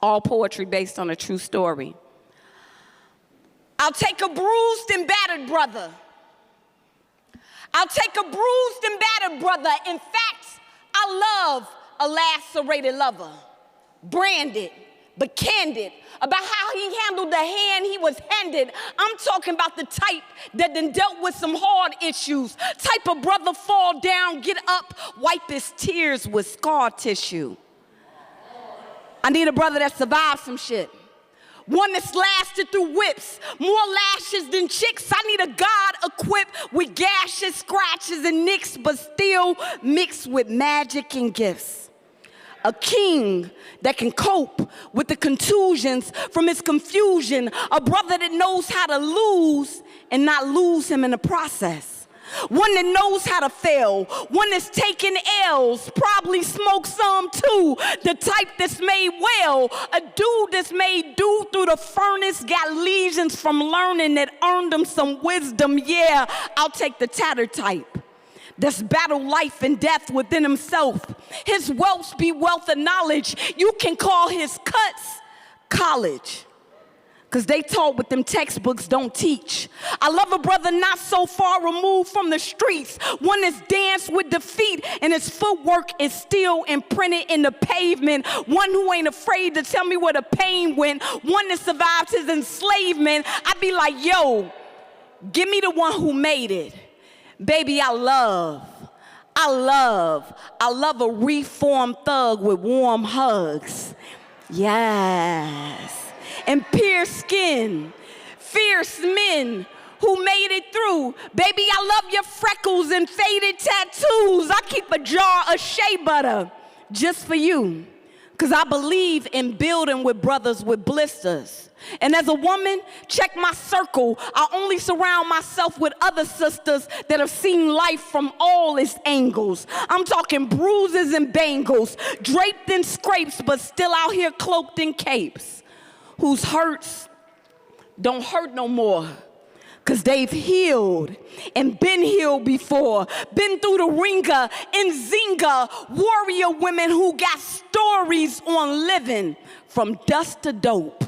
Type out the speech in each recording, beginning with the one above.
All poetry based on a true story. I'll take a bruised and battered brother. I'll take a bruised and battered brother. In fact, I love a lacerated lover. Branded, but candid about how he handled the hand he was handed. I'm talking about the type that done dealt with some hard issues. Type of brother fall down, get up, wipe his tears with scar tissue. I need a brother that survived some shit. One that's lasted through whips, more lashes than chicks. I need a God equipped with gashes, scratches, and nicks, but still mixed with magic and gifts. A king that can cope with the contusions from his confusion. A brother that knows how to lose and not lose him in the process. One that knows how to fail. One that's taking L's, probably smoked some too. The type that's made well. A dude that's made do through the furnace. Got lesions from learning that earned him some wisdom. Yeah, I'll take the tattered type. That's battled life and death within himself. His wealth be wealth of knowledge. You can call his cuts college. Because they taught what them textbooks don't teach. I love a brother not so far removed from the streets. One that's danced with defeat and his footwork is still imprinted in the pavement. One who ain't afraid to tell me where the pain went. One that survived his enslavement. I'd be like, yo, give me the one who made it. Baby, I love a reformed thug with warm hugs. Yes. And pierced skin, fierce men who made it through. Baby, I love your freckles and faded tattoos. I keep a jar of shea butter just for you. Because I believe in building with brothers with blisters. And as a woman, check my circle. I only surround myself with other sisters that have seen life from all its angles. I'm talking bruises and bangles, draped in scrapes, but still out here cloaked in capes. Whose hurts don't hurt no more. Because they've healed and been healed before. Been through the ringer and zinga. Warrior women who got stories on living from dust to dope.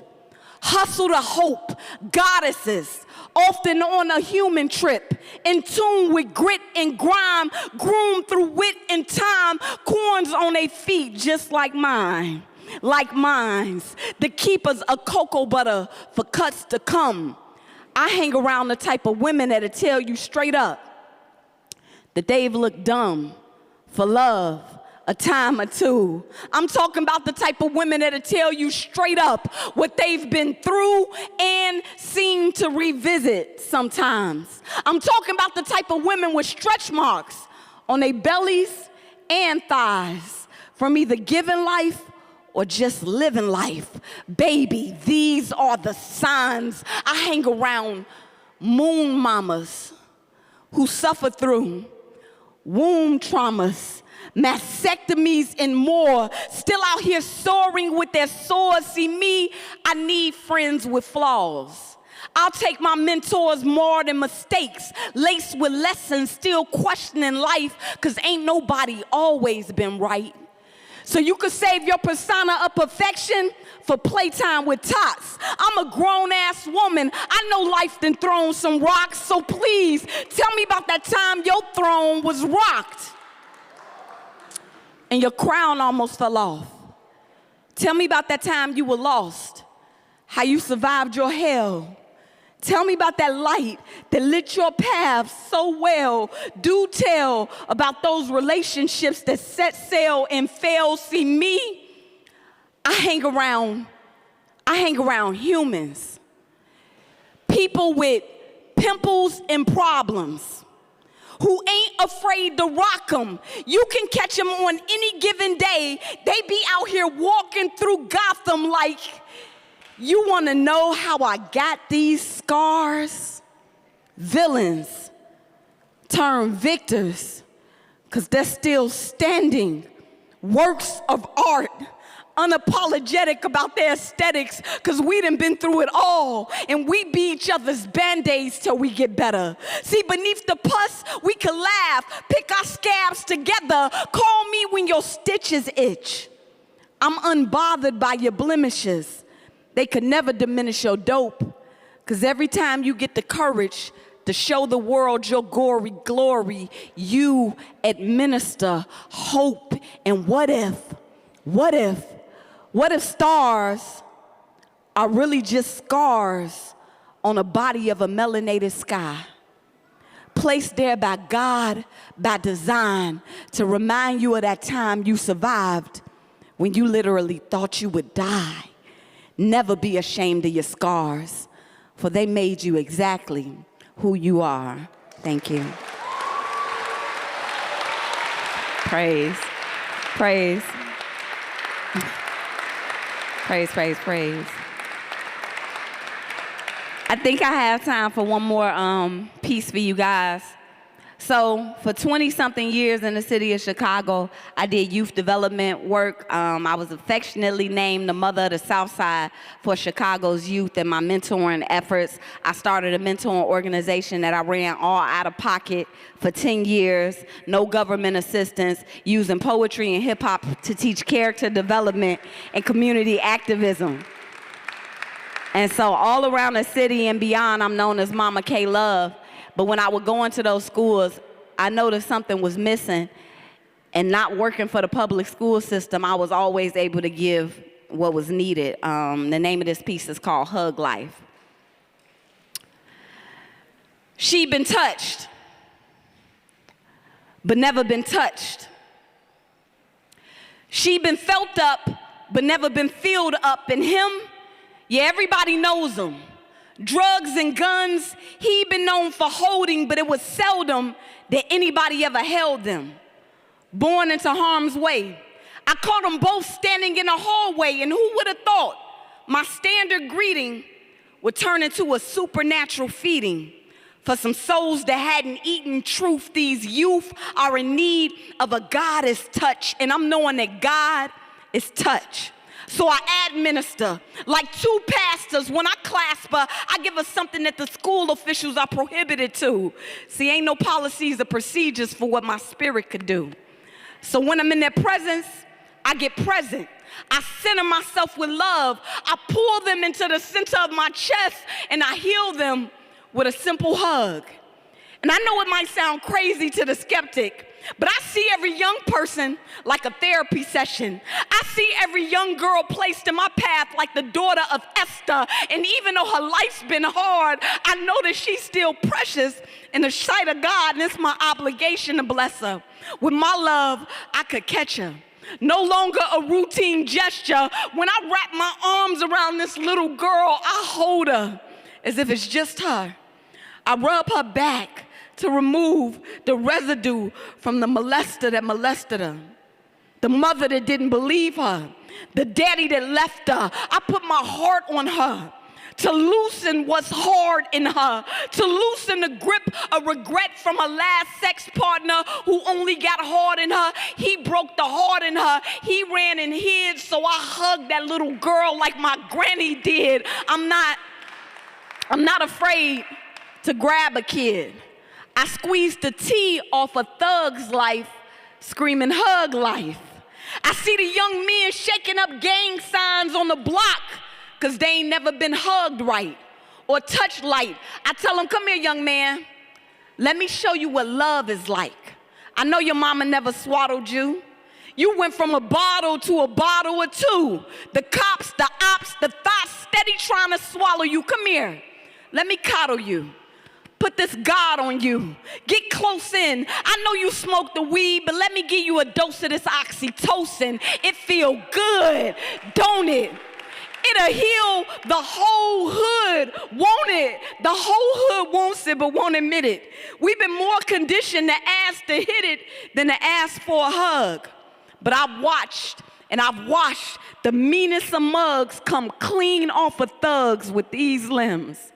Hustle to hope. Goddesses, often on a human trip. In tune with grit and grime. Groomed through wit and time. Corns on their feet just like mine. Like mines. The keepers of cocoa butter for cuts to come. I hang around the type of women that'll tell you straight up that they've looked dumb for love a time or two. I'm talking about the type of women that'll tell you straight up what they've been through and seem to revisit sometimes. I'm talking about the type of women with stretch marks on their bellies and thighs from either giving life or just living life. Baby, these are the signs. I hang around moon mamas who suffer through womb traumas, mastectomies, and more. Still out here soaring with their swords. See me, I need friends with flaws. I'll take my mentors more than mistakes, laced with lessons, still questioning life, because ain't nobody always been right. So you could save your persona of perfection for playtime with tots. I'm a grown-ass woman. I know life done thrown some rocks, so please tell me about that time your throne was rocked and your crown almost fell off. Tell me about that time you were lost, how you survived your hell. Tell me about that light that lit your path so well. Do tell about those relationships that set sail and fail. See me, I hang around humans. People with pimples and problems who ain't afraid to rock them. You can catch them on any given day. They be out here walking through Gotham like, you want to know how I got these scars? Villains turn victors because they're still standing. Works of art, unapologetic about their aesthetics because we done been through it all and we be each other's band-aids till we get better. See, beneath the pus, we can laugh, pick our scabs together. Call me when your stitches itch. I'm unbothered by your blemishes. They could never diminish your dope, because every time you get the courage to show the world your gory glory, you administer hope. And what if stars are really just scars on a body of a melanated sky, placed there by God, by design, to remind you of that time you survived when you literally thought you would die. Never be ashamed of your scars, for they made you exactly who you are. Thank you. Praise, praise, praise, praise, praise. I think I have time for one more piece for you guys. So for 20-something years in the city of Chicago, I did youth development work. I was affectionately named the mother of the South Side for Chicago's youth in my mentoring efforts. I started a mentoring organization that I ran all out of pocket for 10 years, no government assistance, using poetry and hip hop to teach character development and community activism. And so all around the city and beyond, I'm known as Mama K Love. But when I would go into those schools, I noticed something was missing. And not working for the public school system, I was always able to give what was needed. The name of this piece is called Hug Life. She'd been touched, but never been touched. She'd been felt up, but never been filled up. In him, yeah, everybody knows him. Drugs and guns, he'd been known for holding, but it was seldom that anybody ever held them. Born into harm's way, I caught them both standing in a hallway, and who would have thought my standard greeting would turn into a supernatural feeding for some souls that hadn't eaten truth. These youth are in need of a goddess touch, and I'm knowing that God is touch. So I administer like two pastors. When I clasp her, I give her something that the school officials are prohibited to. See, ain't no policies or procedures for what my spirit could do. So when I'm in their presence, I get present. I center myself with love. I pull them into the center of my chest, and I heal them with a simple hug. And I know it might sound crazy to the skeptic, but I see every young person like a therapy session. I see every young girl placed in my path like the daughter of Esther. And even though her life's been hard, I know that she's still precious in the sight of God, and it's my obligation to bless her. With my love, I could catch her. No longer a routine gesture. When I wrap my arms around this little girl, I hold her as if it's just her. I rub her back to remove the residue from the molester that molested her, the mother that didn't believe her, the daddy that left her. I put my heart on her to loosen what's hard in her, to loosen the grip of regret from her last sex partner who only got hard in her. He broke the heart in her. He ran and hid, so I hugged that little girl like my granny did. I'm not afraid to grab a kid. I squeezed the tea off a thug's life, screaming hug life. I see the young men shaking up gang signs on the block because they ain't never been hugged right or touched light. I tell them, come here, young man. Let me show you what love is like. I know your mama never swaddled you. You went from a bottle to a bottle or two. The cops, the ops, the thoughts steady trying to swallow you. Come here. Let me coddle you. Put this God on you. Get close in. I know you smoke the weed, but let me give you a dose of this oxytocin. It feel good, don't it? It'll heal the whole hood, won't it? The whole hood wants it, but won't admit it. We've been more conditioned to ask to hit it than to ask for a hug. But I've watched and I've watched the meanest of mugs come clean off of thugs with these limbs.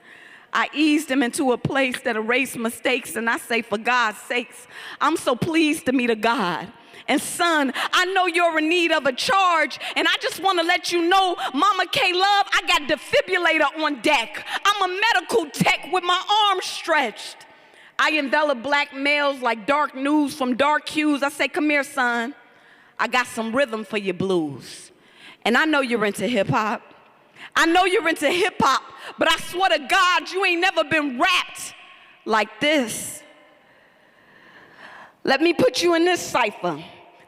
I eased them into a place that erased mistakes, and I say, for God's sakes, I'm so pleased to meet a God. And son, I know you're in need of a charge, and I just want to let you know, Mama K Love, I got defibrillator on deck. I'm a medical tech with my arms stretched. I envelop black males like dark news from dark hues. I say, come here, son. I got some rhythm for your blues. And I know you're into hip hop. I know you're into hip hop, but I swear to God, you ain't never been rapped like this. Let me put you in this cipher.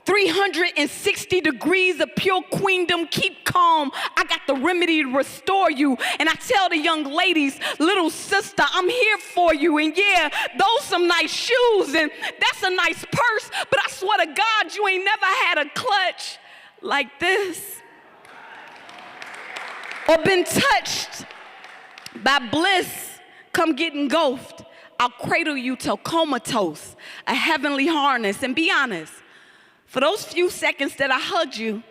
360 degrees of pure queendom, keep calm. I got the remedy to restore you. And I tell the young ladies, little sister, I'm here for you. And yeah, those some nice shoes and that's a nice purse, but I swear to God, you ain't never had a clutch like this. Or been touched by bliss, come get engulfed. I'll cradle you till comatose, a heavenly harness. And be honest, for those few seconds that I hugged you,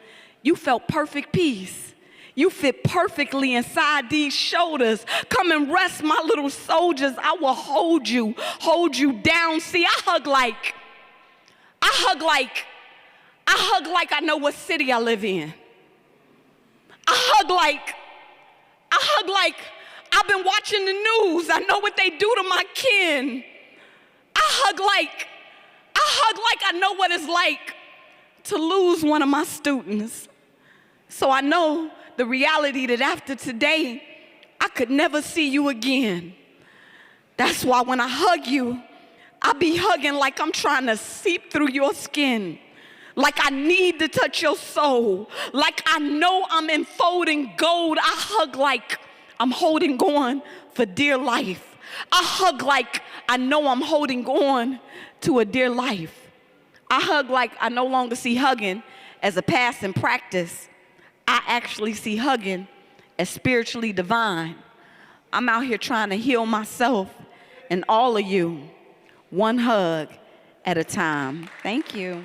you felt perfect peace. You fit perfectly inside these shoulders. Come and rest, my little soldiers. I will hold you down. See, I hug like I know what city I live in. I hug like I've been watching the news. I know what they do to my kin. I hug like I know what it's like to lose one of my students. So I know the reality that after today, I could never see you again. That's why when I hug you, I be hugging like I'm trying to seep through your skin. Like I need to touch your soul. Like I know I'm enfolding gold. I hug like I'm holding on for dear life. I hug like I know I'm holding on to a dear life. I hug like I no longer see hugging as a passing practice. I actually see hugging as spiritually divine. I'm out here trying to heal myself and all of you, one hug at a time. Thank you.